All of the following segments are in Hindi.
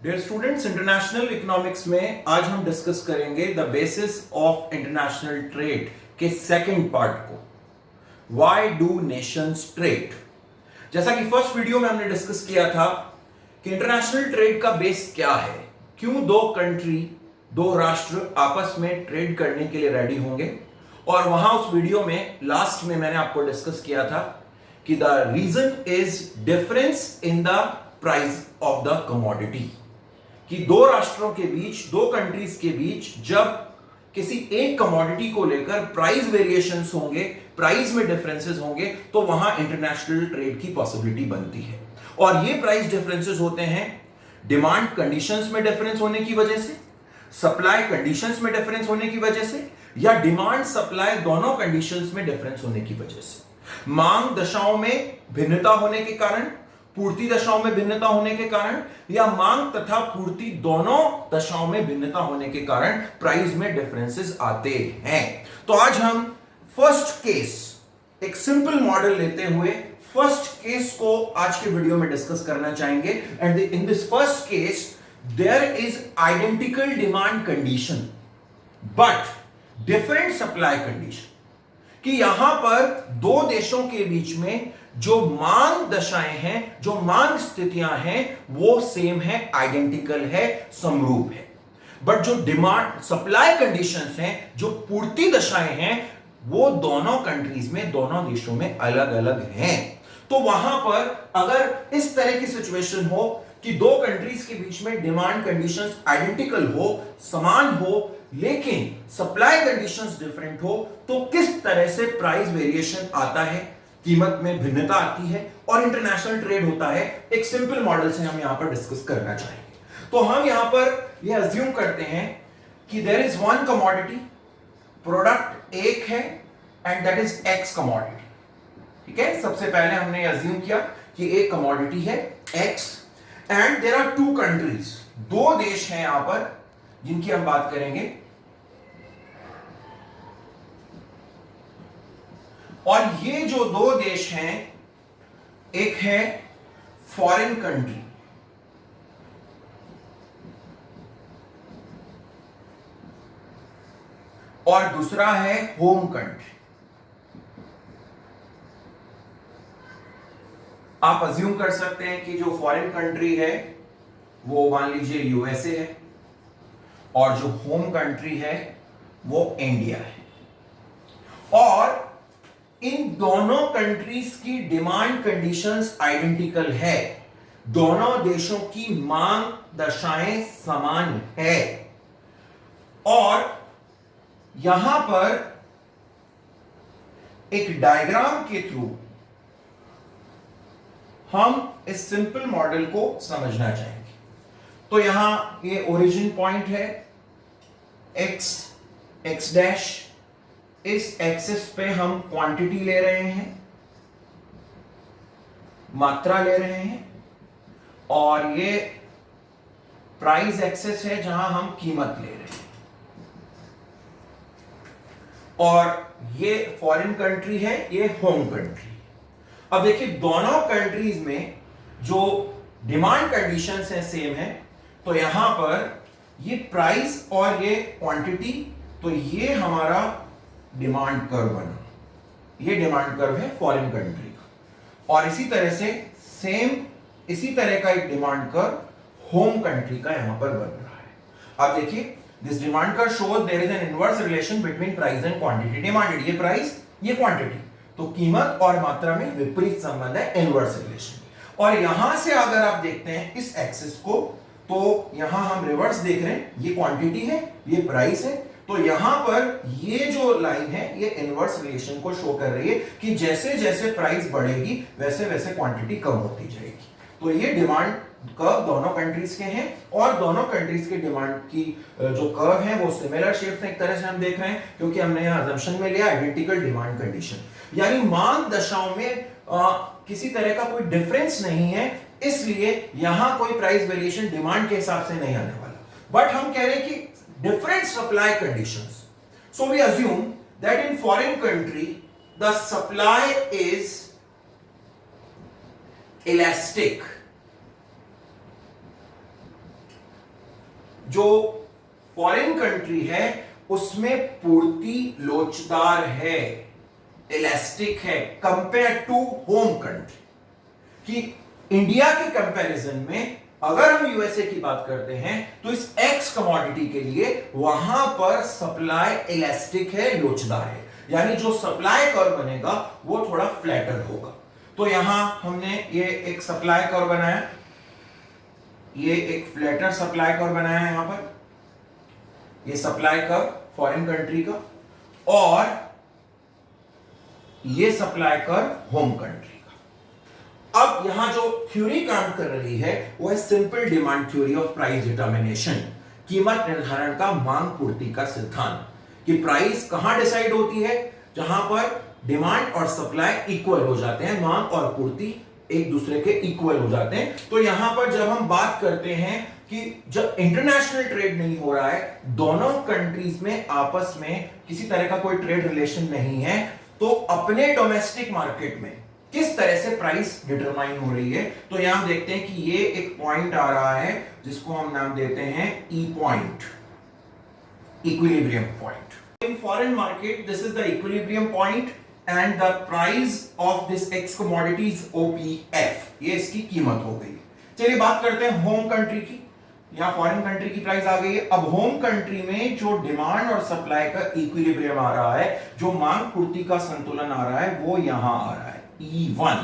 डियर स्टूडेंट्स, इंटरनेशनल इकोनॉमिक्स में आज हम डिस्कस करेंगे the basis of international trade के सेकंड पार्ट को, व्हाई डू नेशंस ट्रेड। जैसा कि फर्स्ट वीडियो में हमने डिस्कस किया था कि इंटरनेशनल ट्रेड का बेस क्या है, क्यों दो कंट्री, दो राष्ट्र आपस में ट्रेड करने के लिए रेडी होंगे। और वहां उस वीडियो में लास्ट में मैंने आपको डिस्कस किया था कि the reason is difference in the price of the commodity, कि दो राष्ट्रों के बीच, दो कंट्रीज के बीच जब किसी एक कमोडिटी को लेकर प्राइस वेरिएशंस होंगे, प्राइस में डिफरेंसेस होंगे, तो वहां इंटरनेशनल ट्रेड की पॉसिबिलिटी बनती है। और ये प्राइस डिफरेंसेस होते हैं डिमांड कंडीशंस में डिफरेंस होने की वजह से, सप्लाई कंडीशंस में डिफरेंस होने की वजह से, या डिमांड सप्लाई दोनों कंडीशंस में डिफरेंस होने की वजह से। मांग दशाओं में भिन्नता होने के कारण, पूर्ति दशाओं में भिन्नता होने के कारण, या मांग तथा पूर्ति दोनों दशाओं में भिन्नता होने के कारण प्राइस में डिफरेंसेस आते हैं। तो आज हम फर्स्ट केस, एक सिंपल मॉडल लेते हुए फर्स्ट केस को आज के वीडियो में डिस्कस करना चाहेंगे। And in this first case there is identical demand condition but different supply condition, कि यहां पर दो देशों के बीच में जो मांग दशाएं हैं, जो मांग स्थितियां हैं, वो सेम है, आइडेंटिकल है, समरूप है। बट जो डिमांड सप्लाई कंडीशंस हैं, जो पूर्ति दशाएं हैं, वो दोनों कंट्रीज में, दोनों देशों में अलग अलग हैं। तो वहां पर अगर इस तरह की सिचुएशन हो कि दो कंट्रीज के बीच में डिमांड कंडीशंस आइडेंटिकल हो, समान हो, लेकिन सप्लाई कंडीशंस डिफरेंट हो, तो किस तरह से प्राइस वेरिएशन आता है, कीमत में भिन्नता आती है और इंटरनेशनल ट्रेड होता है। एक सिंपल मॉडल से हम यहां पर डिस्कस करना चाहेंगे। तो हम यहां पर यह अज्यूम करते हैं कि there is one commodity, product एक है and that is X commodity. ठीक है, सबसे पहले हमने अज्यूम किया कि एक कमोडिटी है X and there are two countries, दो देश हैं यहां पर जिनकी हम बात करेंगे। और ये जो दो देश हैं, एक है फॉरेन कंट्री और दूसरा है होम कंट्री। आप अज्यूम कर सकते हैं कि जो फॉरेन कंट्री है वो मान लीजिए यूएसए है और जो होम कंट्री है वो इंडिया है। और इन दोनों कंट्रीज की डिमांड कंडीशंस आइडेंटिकल है, दोनों देशों की मांग दशाएं समान है। और यहां पर एक डायग्राम के थ्रू हम इस सिंपल मॉडल को समझना चाहेंगे। तो यहां ये ओरिजिन पॉइंट है एक्स, एक्स डैश। इस एक्सिस पे हम क्वांटिटी ले रहे हैं, मात्रा ले रहे हैं, और ये प्राइस एक्सिस है जहां हम कीमत ले रहे हैं। और ये फॉरेन कंट्री है, ये होम कंट्री। अब देखिए दोनों कंट्रीज में जो डिमांड कंडीशंस है सेम है, तो यहां पर ये प्राइस और ये क्वांटिटी, तो ये हमारा डिमांड कर्व बना, ये डिमांड कर्व है फॉरेन कंट्री का। और इसी तरह से सेम इसी तरह का एक डिमांड कर्व होम कंट्री का यहां पर बन रहा है। अब देखिए this demand curve shows there is an inverse relation between price and quantity demanded. ये प्राइस, ये क्वांटिटी, तो कीमत और मात्रा में विपरीत संबंध है, इनवर्स रिलेशन। और यहां से अगर आप देखते हैं इस एक्सिस को, तो यहां हम रिवर्स देख रहे हैं, ये क्वांटिटी है, ये प्राइस है। तो यहां पर ये जो लाइन है ये इनवर्स रिलेशन को शो कर रही है कि जैसे जैसे प्राइस बढ़ेगी वैसे वैसे क्वांटिटी कम होती जाएगी। तो ये डिमांड कर्व दोनों कंट्रीज के हैं और दोनों कंट्रीज के डिमांड की जो कर्व है वो सिमिलर शेप से एक तरह से हम देख रहे हैं, क्योंकि हमने यहां अजम्पशन में लिया आइडेंटिकल डिमांड कंडीशन, यानी मांग दशाओं में किसी तरह का कोई डिफरेंस नहीं है, इसलिए यहां कोई प्राइस वेरिएशन डिमांड के हिसाब से नहीं आने वाला। बट हम कह रहे हैं कि different supply conditions. So we assume that in foreign country the supply is elastic जो फॉरेन कंट्री है उसमें पूर्ति लोचदार है, इलास्टिक है कंपेयर टू होम कंट्री। कि इंडिया के कंपैरिजन में अगर हम यूएसए की बात करते हैं तो इस एक्स कमोडिटी के लिए वहां पर सप्लाई इलास्टिक है, लोचदार है, यानी जो सप्लाई कर्व बनेगा वो थोड़ा फ्लैटर होगा। तो यहां हमने ये एक सप्लाई कर्व बनाया, ये एक फ्लैटर सप्लाई कर्व बनाया है यहां पर, ये सप्लाई कर्व फॉरेन कंट्री का, और ये सप्लाई कर्व होम कंट्री का। अब यहां जो थ्योरी काम कर रही है वो है simple demand theory of price determination, कीमत निर्धारण का मांग पूर्ति का सिद्धांत। कि प्राइस कहां डिसाइड होती है, जहां पर डिमांड और सप्लाई इक्वल हो जाते हैं, मांग और पूर्ति एक दूसरे के इक्वल हो जाते हैं। तो यहां पर जब हम बात करते हैं कि जब इंटरनेशनल ट्रेड नहीं हो रहा है, दोनों कंट्रीज में आपस में किसी तरह का कोई ट्रेड रिलेशन नहीं है, तो अपने डोमेस्टिक मार्केट में किस तरह से प्राइस डिटरमाइन हो रही है। तो यहां देखते हैं कि ये एक पॉइंट आ रहा है जिसको हम नाम देते हैं ई point, equilibrium point. In foreign market this is the equilibrium point and the price of this x commodity is OPF, ये इसकी कीमत हो गई। चलिए बात करते हैं होम कंट्री की। यहां फॉरेन कंट्री की प्राइस आ गई है। अब होम कंट्री में जो डिमांड और सप्लाई का इक्विलिब्रियम आ रहा है, जो मांग पूर्ति का संतुलन आ रहा है, वो यहां आ रहा है E1,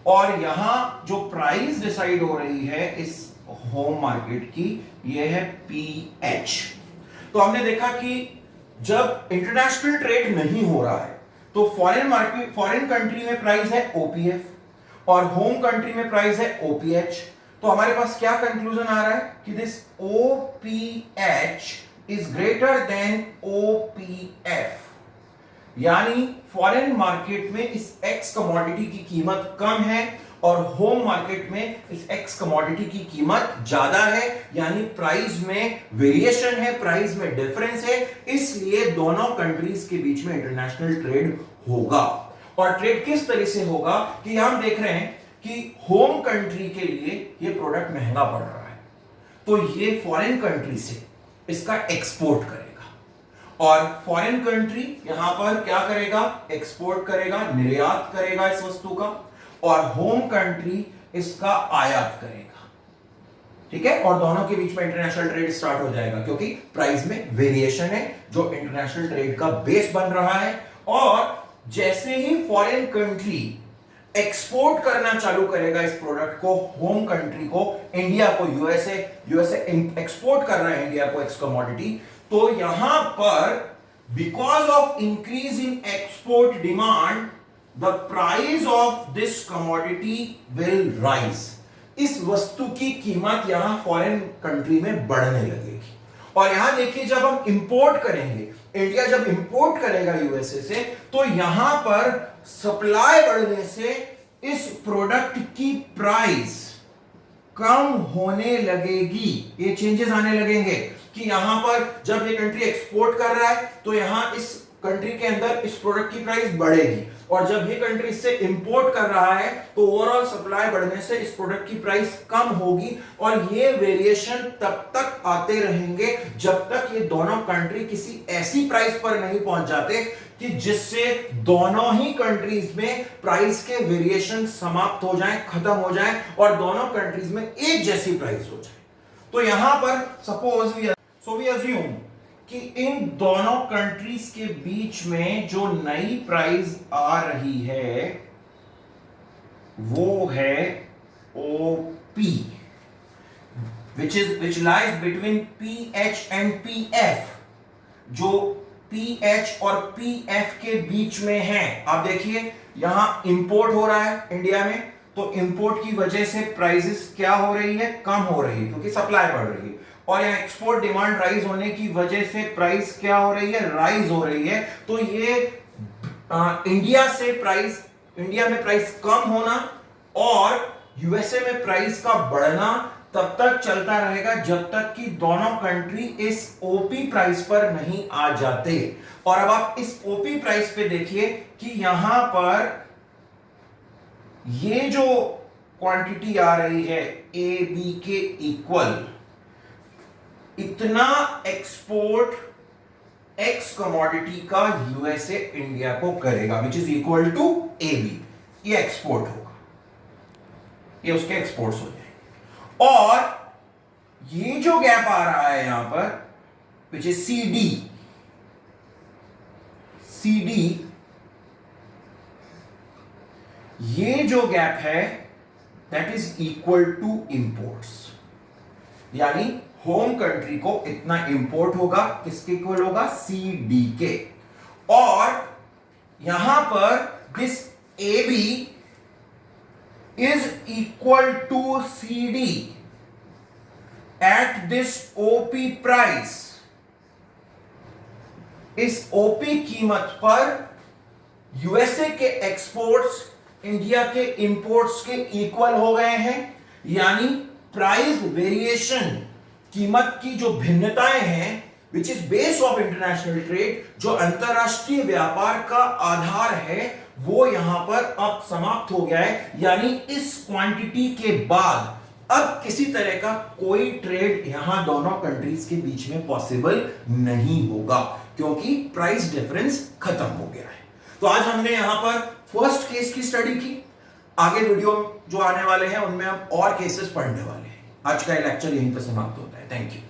और यहां जो प्राइस डिसाइड हो रही है इस होम मार्केट की, ये है PH। तो हमने देखा कि जब इंटरनेशनल ट्रेड नहीं हो रहा है तो फॉरेन कंट्री में प्राइस है OPF और होम कंट्री में प्राइस है OPH। तो हमारे पास क्या कंक्लूजन आ रहा है कि this OPH is greater than OPF, यानी फॉरेन मार्केट में इस एक्स कमोडिटी की कीमत कम है और होम मार्केट में इस एक्स कमोडिटी की कीमत ज्यादा है, यानी प्राइस में वेरिएशन है, प्राइस में डिफरेंस है, इसलिए दोनों कंट्रीज के बीच में इंटरनेशनल ट्रेड होगा। और ट्रेड किस तरह से होगा कि हम देख रहे हैं कि होम कंट्री के लिए ये प्रोडक्ट महंगा पड़ रहा है, तो ये फॉरेन कंट्री से इसका एक्सपोर्ट करेगा, और फॉरेन कंट्री यहां पर क्या करेगा, एक्सपोर्ट करेगा, निर्यात करेगा इस वस्तु का, और होम कंट्री इसका आयात करेगा। ठीक है, और दोनों के बीच में इंटरनेशनल ट्रेड स्टार्ट हो जाएगा, क्योंकि प्राइस में वेरिएशन है जो इंटरनेशनल ट्रेड का बेस बन रहा है। और जैसे ही फॉरेन कंट्री एक्सपोर्ट करना चालू करेगा इस प्रोडक्ट को, होम कंट्री को, इंडिया को, यूएसए एक्सपोर्ट कर रहा है इंडिया को एक्स कमोडिटी, तो यहां पर because of increase in export demand the price of this commodity will rise. इस वस्तु की कीमत यहां फॉरेन कंट्री में बढ़ने लगेगी। और यहां देखिए, जब हम इंपोर्ट करेंगे, इंडिया जब इंपोर्ट करेगा यूएसए से, तो यहां पर सप्लाई बढ़ने से इस प्रोडक्ट की प्राइस कम होने लगेगी। ये चेंजेस आने लगेंगे कि यहां पर जब ये कंट्री एक्सपोर्ट कर रहा है तो यहां इस कंट्री के अंदर इस प्रोडक्ट की प्राइस बढ़ेगी, और जब ये कंट्री इससे इंपोर्ट कर रहा है तो ओवरऑल सप्लाई बढ़ने से इस प्रोडक्ट की प्राइस कम होगी। और ये वेरिएशन तब तक आते रहेंगे जब तक ये दोनों कंट्री किसी ऐसी प्राइस पर नहीं पहुंच जाते कि जिससे दोनों ही कंट्रीज में प्राइस के वेरिएशन समाप्त हो जाएं, खत्म हो जाएं, और दोनों कंट्रीज में एक जैसी प्राइस हो जाए। तो यहां पर सपोज वी अज्यूम कि इन दोनों कंट्रीज के बीच में जो नई प्राइस आ रही है वो है OP, which lies between PH and PF, जो PH और PF के बीच में है। आप देखिए, यहां इंपोर्ट हो रहा है इंडिया में, तो इंपोर्ट की वजह से प्राइसेस क्या हो रही है, कम हो रही है, क्योंकि सप्लाई बढ़ रही है। और यहाँ एक्सपोर्ट डिमांड राइज होने की वजह से प्राइस क्या हो रही है, राइज हो रही है। तो ये इंडिया में प्राइस कम होना और यूएसए में प्राइस का बढ़ना तब तक चलता रहेगा जब तक कि दोनों कंट्री इस ओपी प्राइस पर नहीं आ जाते। और अब आप इस ओपी प्राइस पे देखिए कि यहां पर ये जो क्वांटिटी आ रही है ए बी के इक्वल, इतना एक्सपोर्ट एक्स कमोडिटी का यूएसए इंडिया को करेगा, which is equal to AB। ये एक्सपोर्ट होगा, ये उसके एक्सपोर्ट्स हो जाएंगे। और ये जो गैप आ रहा है यहां पर, विच इज CD, ये जो गैप है that is equal to imports, यानी होम कंट्री को इतना इंपोर्ट होगा, किसके इक्वल होगा, CD के। और यहां पर this AB is equal to CD at this OP price. इस OP कीमत पर यूएसए के एक्सपोर्ट्स इंडिया के इंपोर्ट्स के इक्वल हो गए हैं, यानी प्राइस वेरिएशन, कीमत की जो भिन्नताएं हैं, which is base of international trade, जो अंतरराष्ट्रीय व्यापार का आधार है, वो यहां पर अब समाप्त हो गया है। यानी इस क्वांटिटी के बाद अब किसी तरह का कोई ट्रेड यहां दोनों कंट्रीज के बीच में पॉसिबल नहीं होगा, क्योंकि प्राइस डिफरेंस खत्म हो गया है। तो आज हमने यहां पर फर्स्ट केस की स्टडी की। आगे वीडियो जो आने वाले हैं उनमें हम और केसेस पढ़ने वाले हैं। आज का ये लेक्चर यहीं पर समाप्त होता है। Thank you.